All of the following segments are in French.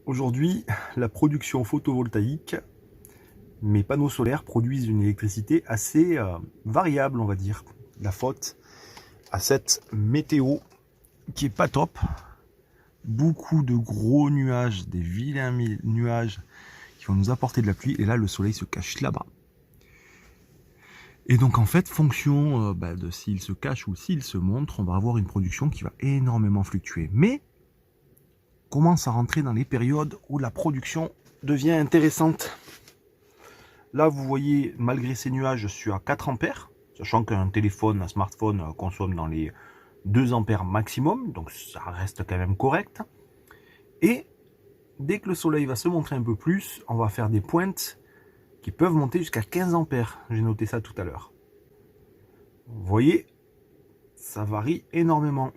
Aujourd'hui, la production photovoltaïque, mes panneaux solaires produisent une électricité assez variable, on va dire. La faute à cette météo qui est pas top. Beaucoup de gros nuages, des vilains nuages qui vont nous apporter de la pluie. Et là, le soleil se cache là-bas. Et donc en fait, fonction de s'il se cache ou s'il se montre, on va avoir une production qui va énormément fluctuer. Mais commence à rentrer dans les périodes où la production devient intéressante. Là, vous voyez, malgré ces nuages, je suis à 4 ampères, sachant qu'un téléphone, un smartphone consomme dans les 2 ampères maximum, donc ça reste quand même correct. Et dès que le soleil va se montrer un peu plus, on va faire des pointes qui peuvent monter jusqu'à 15 ampères. J'ai noté ça tout à l'heure. Vous voyez, ça varie énormément.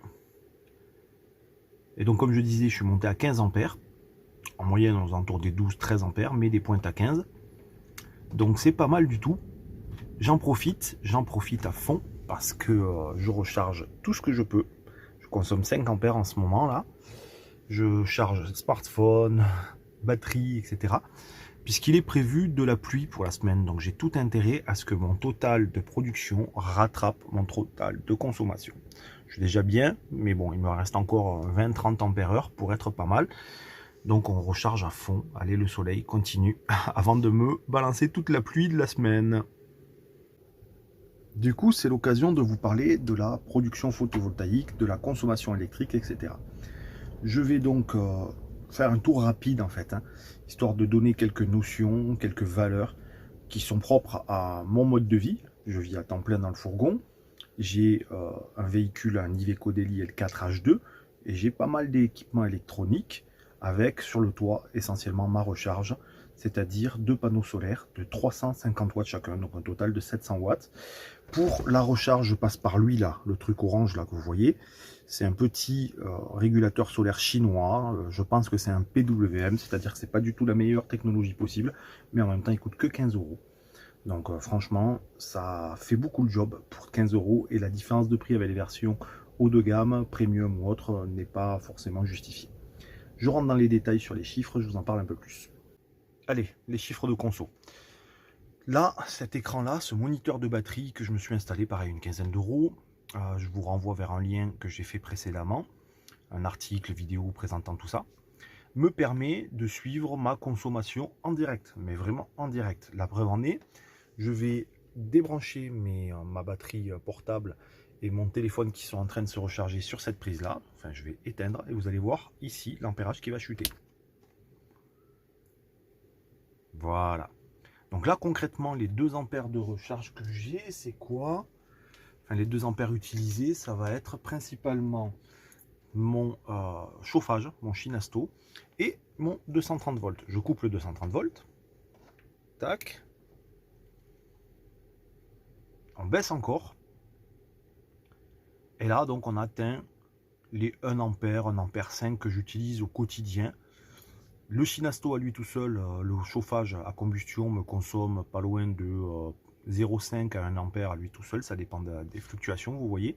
Et donc, comme je disais, je suis monté à 15 ampères. En moyenne, aux alentours des 12-13 ampères, mais des pointes à 15. Donc, c'est pas mal du tout. J'en profite à fond parce que je recharge tout ce que je peux. Je consomme 5 ampères en ce moment là. Je charge smartphone, batterie, etc. Puisqu'il est prévu de la pluie pour la semaine. Donc j'ai tout intérêt à ce que mon total de production rattrape mon total de consommation. Je suis déjà bien, mais bon, il me reste encore 20-30 ampères heure pour être pas mal. Donc on recharge à fond. Allez, le soleil continue avant de me balancer toute la pluie de la semaine. Du coup, c'est l'occasion de vous parler de la production photovoltaïque, de la consommation électrique, etc. Je vais donc faire un tour rapide en fait, histoire de donner quelques notions, quelques valeurs qui sont propres à mon mode de vie. Je vis à temps plein dans le fourgon. J'ai un véhicule, un Iveco Daily L4H2 et j'ai pas mal d'équipements électroniques avec sur le toit essentiellement ma recharge, c'est-à-dire 2 panneaux solaires de 350 watts chacun, donc un total de 700 watts. Pour la recharge, je passe par lui là, le truc orange là que vous voyez. C'est un petit régulateur solaire chinois. Je pense que c'est un PWM, c'est-à-dire que c'est pas du tout la meilleure technologie possible, mais en même temps il coûte que 15 euros. Donc franchement, ça fait beaucoup le job pour 15 euros et la différence de prix avec les versions haut de gamme, premium ou autre, n'est pas forcément justifiée. Je rentre dans les détails sur les chiffres, je vous en parle un peu plus. Allez, les chiffres de conso. Là, cet écran-là, ce moniteur de batterie que je me suis installé, pareil, une quinzaine d'euros. Je vous renvoie vers un lien que j'ai fait précédemment, un article vidéo présentant tout ça, me permet de suivre ma consommation en direct, mais vraiment en direct. La preuve en est, je vais débrancher ma batterie portable et mon téléphone qui sont en train de se recharger sur cette prise-là. Enfin, je vais éteindre et vous allez voir ici l'ampérage qui va chuter. Voilà. Donc là, concrètement, les 2 ampères de recharge que j'ai, c'est quoi? Enfin, les 2 ampères utilisés, ça va être principalement mon chauffage, mon Chinasto, et mon 230 volts. Je coupe le 230 volts. Tac. On baisse encore. Et là, donc, on atteint les 1 ampère, 1 ampère 5 que j'utilise au quotidien. Le Chinasto à lui tout seul, le chauffage à combustion me consomme pas loin de 0,5 à 1 ampère à lui tout seul, ça dépend des fluctuations, vous voyez.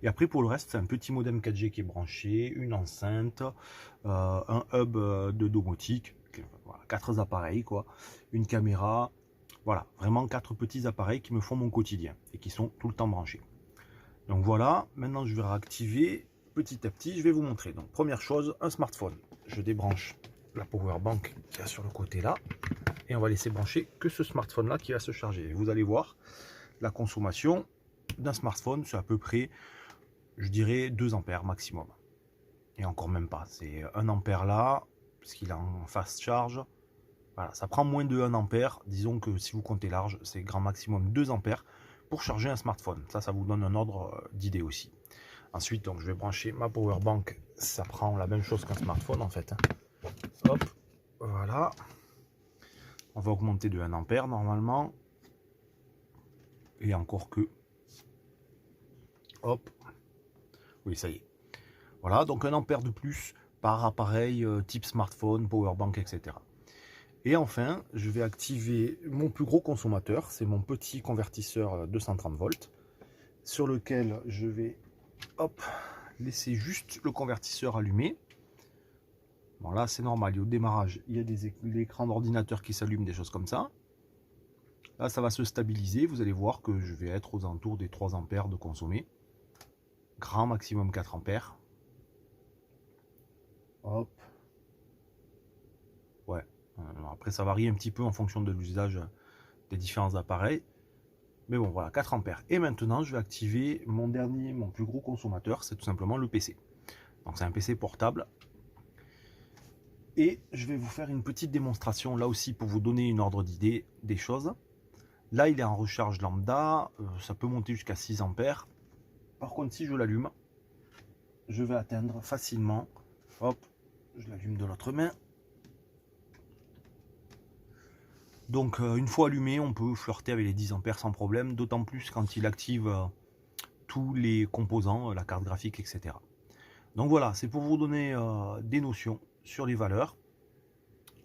Et après pour le reste, c'est un petit modem 4G qui est branché, une enceinte, un hub de domotique, voilà, 4 appareils quoi, une caméra, voilà, vraiment 4 petits appareils qui me font mon quotidien et qui sont tout le temps branchés. Donc voilà, maintenant je vais réactiver petit à petit, je vais vous montrer. Donc première chose, un smartphone, je débranche la power bank qu'il y a sur le côté là et on va laisser brancher que ce smartphone là qui va se charger. Et vous allez voir la consommation d'un smartphone, c'est à peu près, je dirais 2 ampères maximum, et encore même pas, c'est 1 ampère là parce qu'il est en fast charge. Voilà, ça prend moins de 1 ampère, disons que si vous comptez large, c'est grand maximum 2 ampères pour charger un smartphone. Ça vous donne un ordre d'idée aussi. Ensuite, donc je vais brancher ma power bank, ça prend la même chose qu'un smartphone en fait. Hop, voilà. On va augmenter de 1 ampère normalement. Et encore que. Hop. Oui, ça y est. Voilà, donc 1 ampère de plus par appareil type smartphone, powerbank, etc. Et enfin, je vais activer mon plus gros consommateur, c'est mon petit convertisseur 230 volts, sur lequel je vais hop, laisser juste le convertisseur allumé. Bon là c'est normal, au démarrage, il y a l'écran d'ordinateur qui s'allume, des choses comme ça. Là ça va se stabiliser, vous allez voir que je vais être aux alentours des 3 ampères de consommé. Grand maximum 4 ampères. Hop. Ouais. Après ça varie un petit peu en fonction de l'usage des différents appareils. Mais bon voilà, 4 ampères. Et maintenant je vais activer mon plus gros consommateur, c'est tout simplement le PC. Donc c'est un PC portable. Et je vais vous faire une petite démonstration là aussi pour vous donner une ordre d'idée des choses. Là il est en recharge lambda, ça peut monter jusqu'à 6 ampères. Par contre si je l'allume, je vais atteindre facilement, hop, je l'allume de l'autre main. Donc une fois allumé, on peut flirter avec les 10 ampères sans problème, d'autant plus quand il active tous les composants, la carte graphique, etc. Donc voilà, c'est pour vous donner des notions sur les valeurs.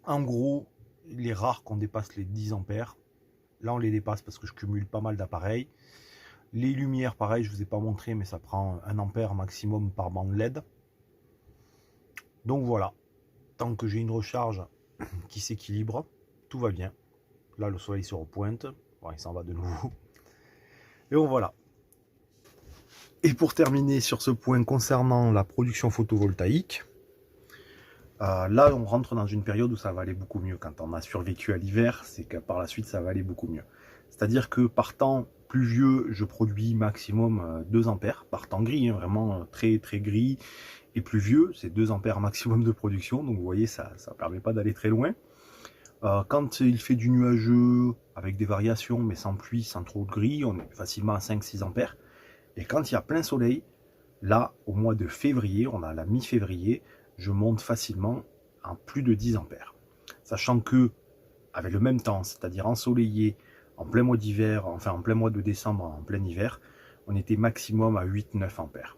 En gros, il est rare qu'on dépasse les 10 ampères. Là, on les dépasse parce que je cumule pas mal d'appareils. Les lumières, pareil, je ne vous ai pas montré, mais ça prend 1 ampère maximum par bande LED. Donc voilà, tant que j'ai une recharge qui s'équilibre, tout va bien. Là, le soleil se repointe. Bon, il s'en va de nouveau. Et bon, voilà. Et pour terminer sur ce point concernant la production photovoltaïque, là, on rentre dans une période où ça va aller beaucoup mieux. Quand on a survécu à l'hiver, c'est que par la suite, ça va aller beaucoup mieux. C'est-à-dire que par temps pluvieux, je produis maximum 2 ampères. Par temps gris, hein, vraiment très très gris et pluvieux, c'est 2 ampères maximum de production. Donc vous voyez, ça ne permet pas d'aller très loin. Quand il fait du nuageux, avec des variations, mais sans pluie, sans trop de gris, on est facilement à 5-6 ampères. Et quand il y a plein soleil, là, au mois de février, on a la mi-février, je monte facilement en plus de 10 ampères. Sachant que, avec le même temps, c'est-à-dire ensoleillé, en plein mois d'hiver, enfin en plein mois de décembre, en plein hiver, on était maximum à 8-9 ampères.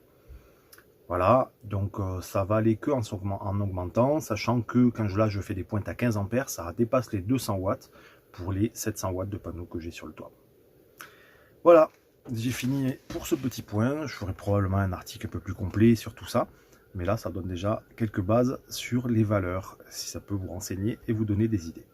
Voilà, donc ça va aller que en augmentant, sachant que quand là je fais des pointes à 15 ampères, ça dépasse les 200 watts pour les 700 watts de panneaux que j'ai sur le toit. Voilà, j'ai fini pour ce petit point. Je ferai probablement un article un peu plus complet sur tout ça. Mais là, ça donne déjà quelques bases sur les valeurs, si ça peut vous renseigner et vous donner des idées.